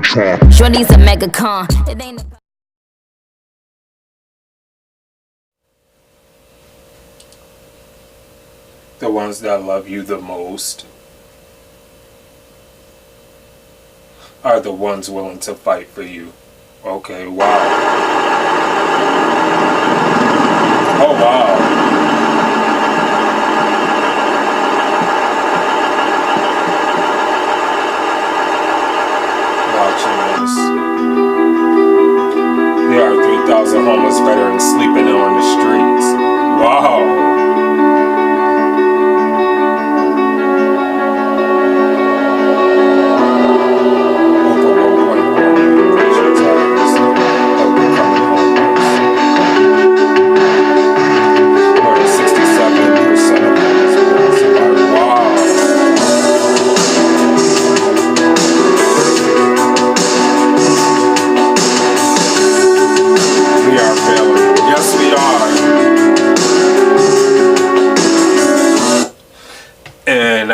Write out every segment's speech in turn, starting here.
Shorty's a mega con. It ain't a The ones that love you the most are the ones willing to fight for you. Okay, wow. Oh, wow. Watching this. There are 3,000 homeless veterans sleeping on the streets. Wow.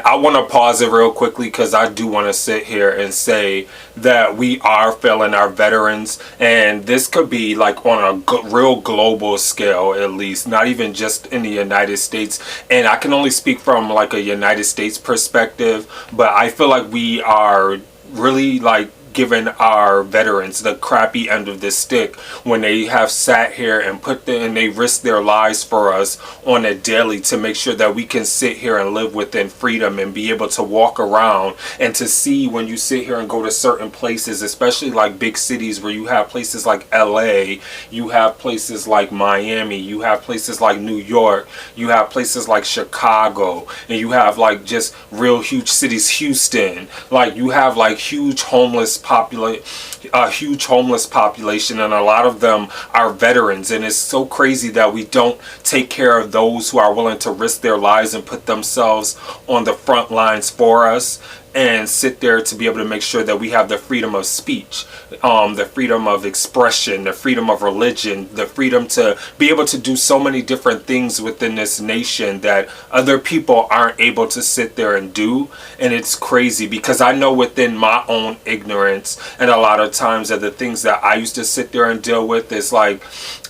I want to pause it real quickly because I do want to sit here and say that we are failing our veterans, and this could be like on a real global scale, at least, not even just in the United States. And I can only speak from like a United States perspective, but I feel like we are really like giving our veterans the crappy end of the stick when they have sat here and and they risk their lives for us on a daily to make sure that we can sit here and live within freedom and be able to walk around and to see when you sit here and go to certain places, especially like big cities where you have places like LA, you have places like Miami, you have places like New York, you have places like Chicago, and you have like just real huge cities, Houston, like you have like huge homeless population, and a lot of them are veterans. And it's so crazy that we don't take care of those who are willing to risk their lives and put themselves on the front lines for us, and sit there to be able to make sure that we have the freedom of speech, the freedom of expression, the freedom of religion, the freedom to be able to do so many different things within this nation that other people aren't able to sit there and do. And it's crazy because I know within my own ignorance, and a lot of times that the things that I used to sit there and deal with is like,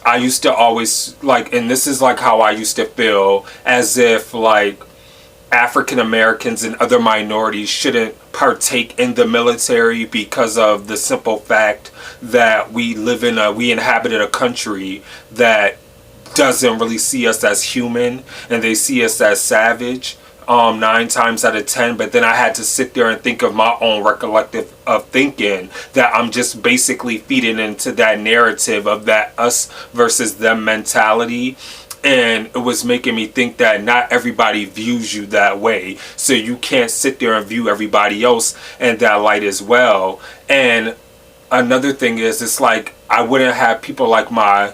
I used to always like, and this is like how I used to feel, as if like African Americans and other minorities shouldn't partake in the military because of the simple fact that we inhabited a country that doesn't really see us as human, and they see us as savage 9 times out of 10. But then I had to sit there and think of my own recollective of thinking that I'm just basically feeding into that narrative of that us versus them mentality. And it was making me think that not everybody views you that way, so you can't sit there and view everybody else in that light as well. And another thing is, it's like I wouldn't have people like my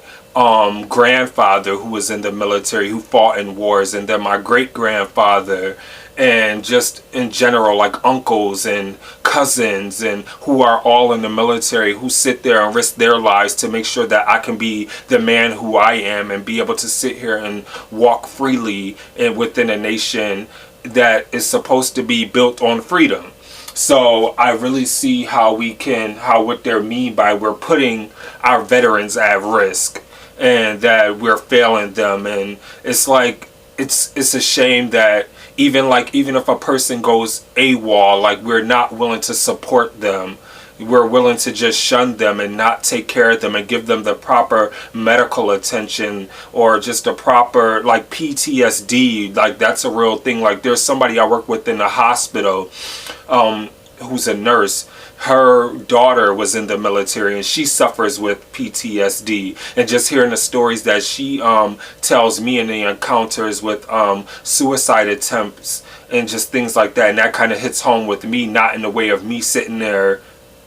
grandfather who was in the military, who fought in wars, and then my great grandfather, and just in general like uncles and cousins, and who are all in the military, who sit there and risk their lives to make sure that I can be the man who I am and be able to sit here and walk freely and within a nation that is supposed to be built on freedom. So I really see what they mean by we're putting our veterans at risk and that we're failing them. And it's like, it's a shame that even if a person goes AWOL, like we're not willing to support them. We're willing to just shun them and not take care of them and give them the proper medical attention, or just a proper like PTSD. Like that's a real thing. Like there's somebody I work with in the hospital who's a nurse. Her daughter was in the military and she suffers with PTSD, and just hearing the stories that she tells me in the encounters with suicide attempts and just things like that, and that kind of hits home with me, not in the way of me sitting there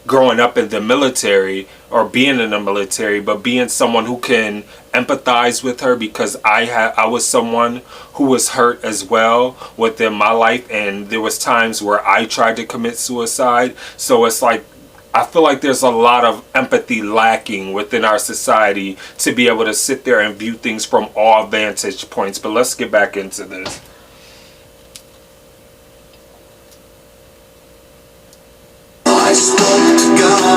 growing up in the military or being in the military, but being someone who can empathize with her, because I was someone who was hurt as well within my life, and there was times where I tried to commit suicide. So it's like I feel like there's a lot of empathy lacking within our society to be able to sit there and view things from all vantage points. But let's get back into this. I spoke to God.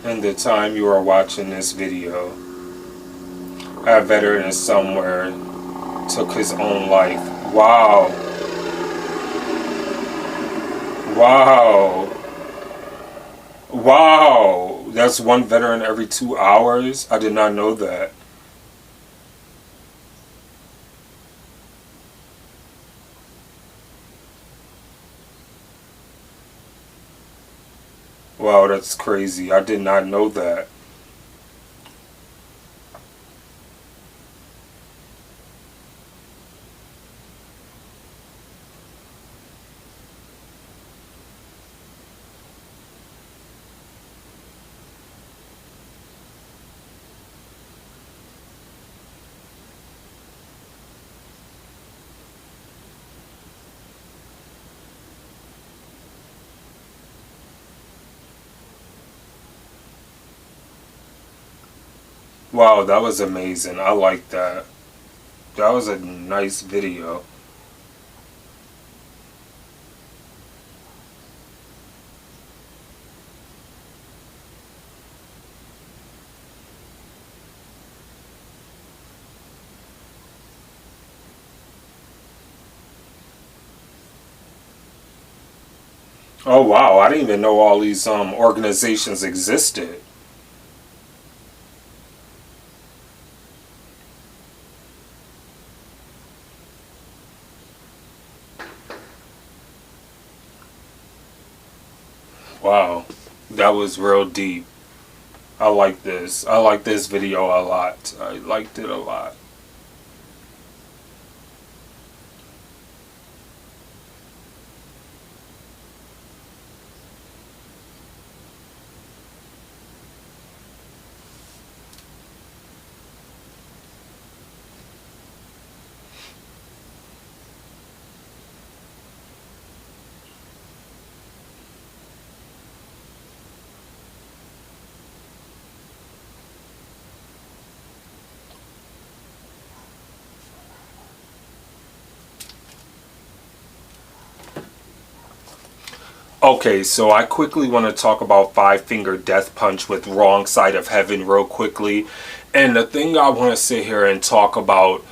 in the time you are watching this video, a veteran somewhere took his own life. Wow. Wow. Wow. That's one veteran every 2 hours? I did not know that. Wow, that's crazy. I did not know that. Wow, that was amazing. I like that. That was a nice video. Oh wow, I didn't even know all these organizations existed. Wow, that was real deep. I like this. I like this video a lot. I liked it a lot. Okay, so I quickly want to talk about Five Finger Death Punch with Wrong Side of Heaven real quickly. And the thing I want to sit here and talk about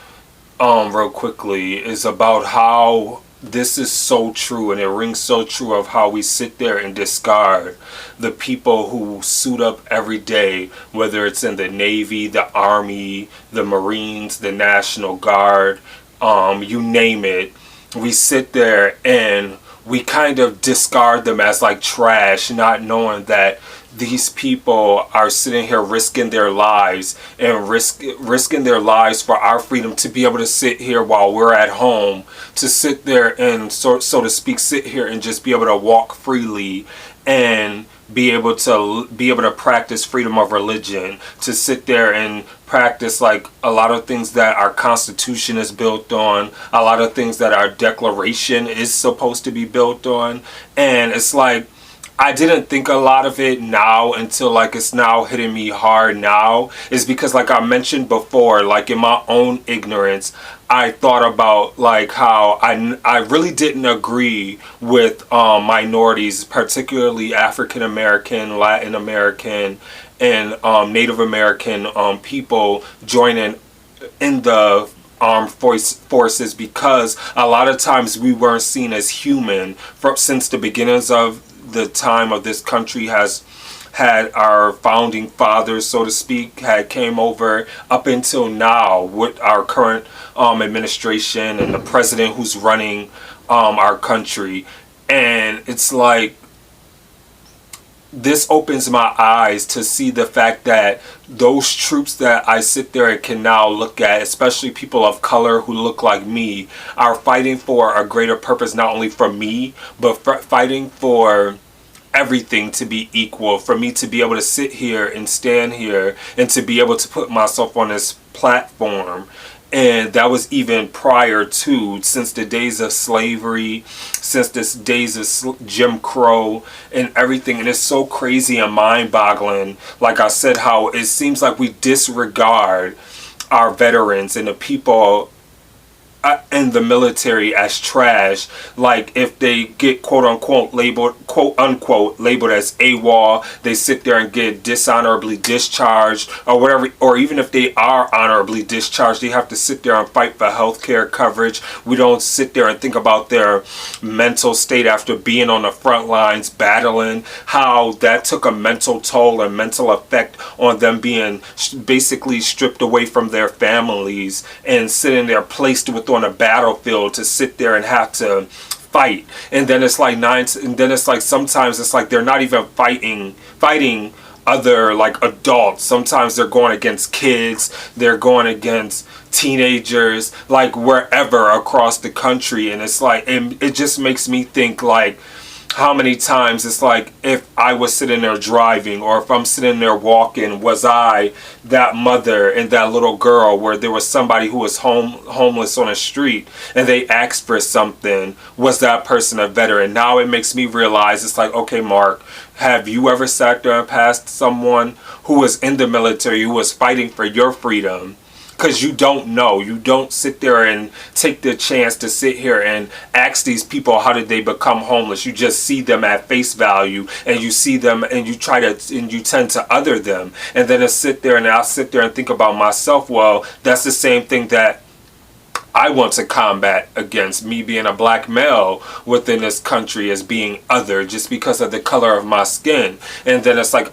real quickly is about how this is so true, and it rings so true of how we sit there and discard the people who suit up every day, whether it's in the Navy, the Army, the Marines, the National Guard, you name it. We sit there and we kind of discard them as like trash, not knowing that these people are sitting here risking their lives and risking their lives for our freedom to be able to sit here while we're at home, to sit there and so to speak sit here and just be able to walk freely and be able to practice freedom of religion, to sit there and practice like a lot of things that our Constitution is built on, a lot of things that our Declaration is supposed to be built on. And it's like, I didn't think a lot of it now until like it's now hitting me hard now, is because like I mentioned before, like in my own ignorance, I thought about like how I really didn't agree with minorities, particularly African American, Latin American, and Native American people joining in the armed forces, because a lot of times we weren't seen as human since the beginnings of the time of this country has had. Our founding fathers, so to speak, had came over up until now with our current administration and the president who's running our country. And it's like, this opens my eyes to see the fact that those troops that I sit there and can now look at, especially people of color who look like me, are fighting for a greater purpose, not only for me, but fighting for everything to be equal, for me to be able to sit here and stand here and to be able to put myself on this platform. And that was even prior to, since the days of slavery, since the days of Jim Crow and everything. And it's so crazy and mind-boggling, like I said, how it seems like we disregard our veterans and the people in the military as trash. Like if they get quote unquote labeled as AWOL, they sit there and get dishonorably discharged or whatever, or even if they are honorably discharged, they have to sit there and fight for health care coverage. We don't sit there and think about their mental state after being on the front lines battling, how that took a mental toll and mental effect on them being basically stripped away from their families and sitting there placed with on a battlefield to sit there and have to fight. And then it's like sometimes it's like they're not even fighting other like adults. Sometimes they're going against kids, they're going against teenagers, like wherever across the country. And it's like it just makes me think like how many times it's like if I was sitting there driving or if I'm sitting there walking, was I that mother and that little girl where there was somebody who was homeless on a street and they asked for something? Was that person a veteran? Now it makes me realize it's like, okay, Mark, have you ever sat there and passed someone who was in the military, who was fighting for your freedom? Because you don't know. You don't sit there and take the chance to sit here and ask these people how did they become homeless. You just see them at face value and you see them and you tend to other them. And then I'll sit there and think about myself, well, that's the same thing that I want to combat against, me being a black male within this country as being other just because of the color of my skin. And then it's like,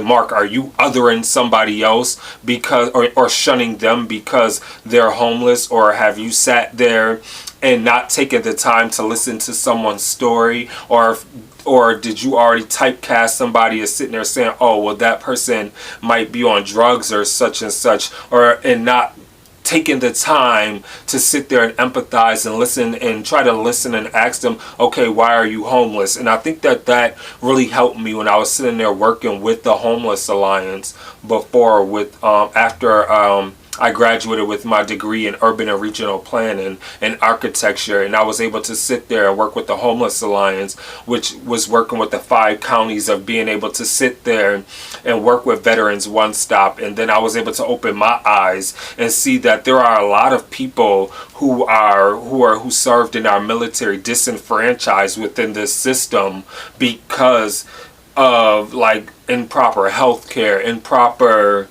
Mark, are you othering somebody else because or shunning them because they're homeless? Or have you sat there and not taken the time to listen to someone's story? Or did you already typecast somebody as sitting there saying, oh, well, that person might be on drugs or such and such, and not taking the time to sit there and empathize and listen and try to listen and ask them, okay, why are you homeless? And I think that really helped me when I was sitting there working with the Homeless Alliance before after I graduated with my degree in urban and regional planning and architecture, and I was able to sit there and work with the Homeless Alliance, which was working with the 5 counties of being able to sit there and work with Veterans One Stop. And then I was able to open my eyes and see that there are a lot of people who served in our military disenfranchised within this system because of like improper health care, improper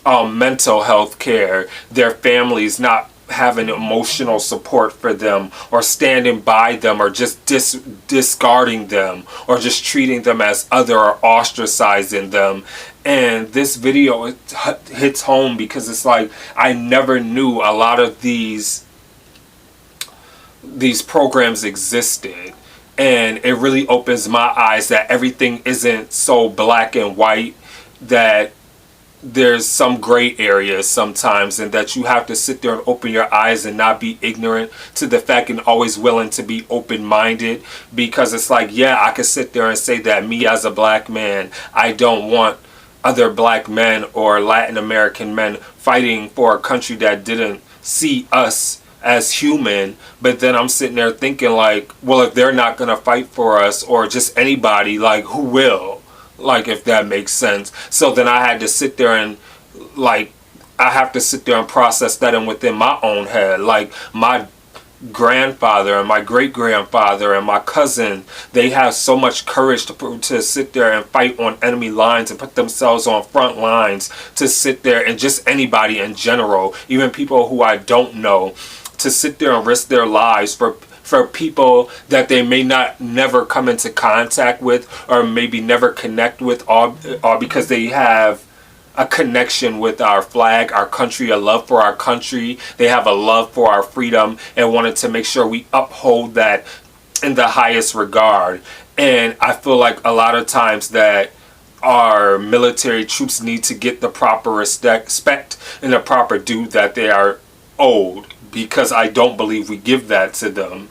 mental health care, their families not having emotional support for them or standing by them or just discarding them or just treating them as other or ostracizing them. And this video hits home because it's like I never knew a lot of these programs existed. And it really opens my eyes that everything isn't so black and white, that there's some gray areas sometimes, and that you have to sit there and open your eyes and not be ignorant to the fact and always willing to be open-minded. Because it's like, yeah, I could sit there and say that me as a black man, I don't want other black men or Latin American men fighting for a country that didn't see us as human. But then I'm sitting there thinking like, well, if they're not gonna fight for us or just anybody, like who will? Like, if that makes sense. So then I had to sit there and process that in within my own head. Like my grandfather and my great-grandfather and my cousin, they have so much courage to sit there and fight on enemy lines and put themselves on front lines, to sit there, and just anybody in general, even people who I don't know, to sit there and risk their lives for people that they may never come into contact with or maybe never connect with, all because they have a connection with our flag, our country, a love for our country. They have a love for our freedom and wanted to make sure we uphold that in the highest regard. And I feel like a lot of times that our military troops need to get the proper respect and the proper due that they are owed, because I don't believe we give that to them.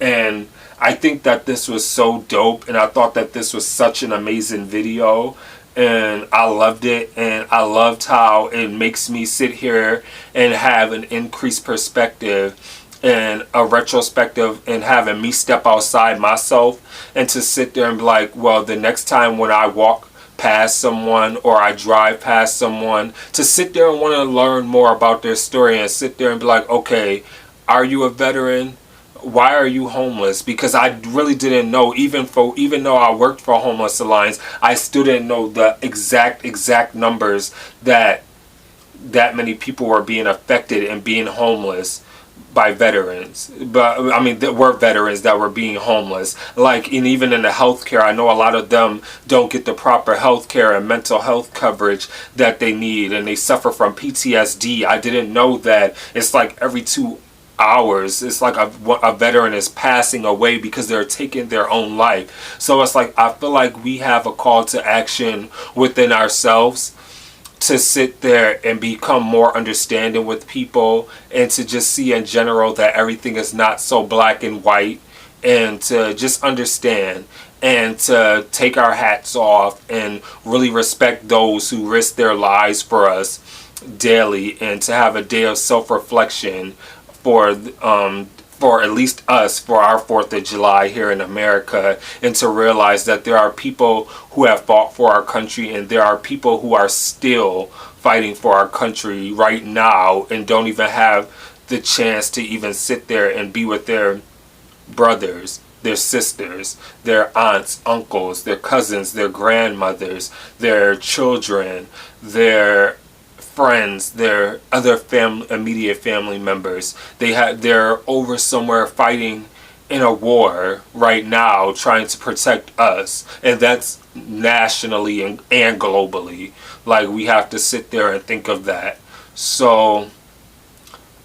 And I think that this was so dope, and I thought that this was such an amazing video, and I loved it. And I loved how it makes me sit here and have an increased perspective and a retrospective, and having me step outside myself and to sit there and be like, well, the next time when I walk past someone or I drive past someone, to sit there and want to learn more about their story and sit there and be like, okay, are you a veteran? Why are you homeless? Because I really didn't know, even though I worked for Homeless Alliance, I still didn't know the exact numbers that many people were being affected and being homeless by veterans. But I mean, there were veterans that were being homeless. Like, and even in the healthcare, I know a lot of them don't get the proper healthcare and mental health coverage that they need, and they suffer from PTSD. I didn't know that it's like every 2 hours it's like a veteran is passing away because they're taking their own life. So it's like, I feel like we have a call to action within ourselves to sit there and become more understanding with people, and to just see in general that everything is not so black and white, and to just understand and to take our hats off and really respect those who risk their lives for us daily, and to have a day of self-reflection for at least us, for our 4th of July here in America, and to realize that there are people who have fought for our country, and there are people who are still fighting for our country right now and don't even have the chance to even sit there and be with their brothers, their sisters, their aunts, uncles, their cousins, their grandmothers, their children, their friends, their other immediate family members. They're over somewhere fighting in a war right now, trying to protect us, and that's nationally and globally. Like, we have to sit there and think of that. So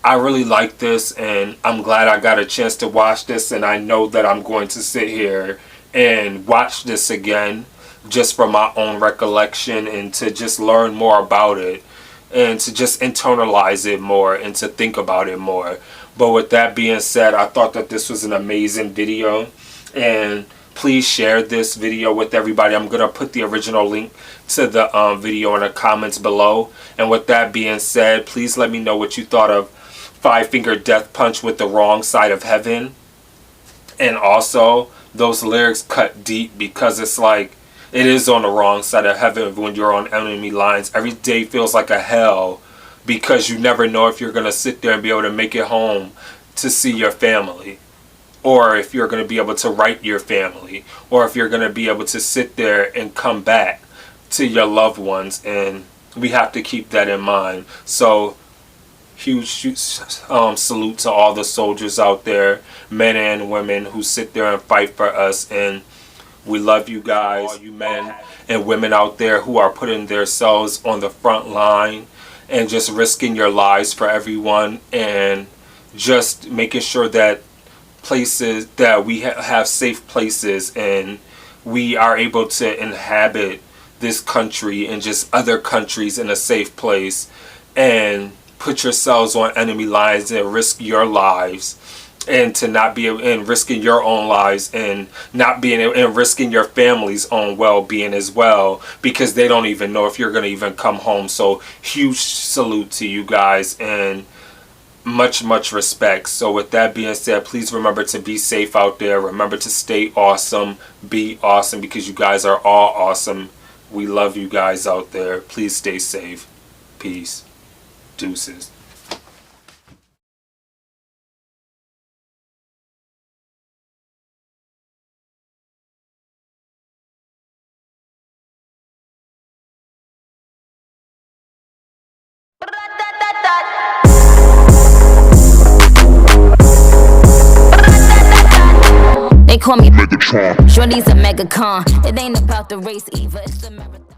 I really like this, and I'm glad I got a chance to watch this, and I know that I'm going to sit here and watch this again just from my own recollection, and to just learn more about it, and to just internalize it more, and to think about it more. But with that being said, I thought that this was an amazing video, and please share this video with everybody. I'm going to put the original link to the video in the comments below. And with that being said, please let me know what you thought of Five Finger Death Punch with the Wrong Side of Heaven. And also, those lyrics cut deep, because it's like, it is on the wrong side of heaven when you're on enemy lines. Every day feels like a hell, because you never know if you're going to sit there and be able to make it home to see your family, or if you're going to be able to write your family, or if you're going to be able to sit there and come back to your loved ones. And we have to keep that in mind. So huge salute to all the soldiers out there, men and women, who sit there and fight for us. And we love you guys, all you men and women out there who are putting themselves on the front line and just risking your lives for everyone, and just making sure that places that we have safe places, and we are able to inhabit this country and just other countries in a safe place, and put yourselves on enemy lines and risk your lives, and to not be and risking your own lives, and not being and risking your family's own well-being as well, because they don't even know if you're going to even come home. So huge salute to you guys, and much respect. So with that being said, please remember to be safe out there. Remember to stay awesome, be awesome, because you guys are all awesome. We love you guys out there. Please stay safe. Peace. Deuces. They call me Megatron. Shorty's a mega con. It ain't about the race either. It's the marathon.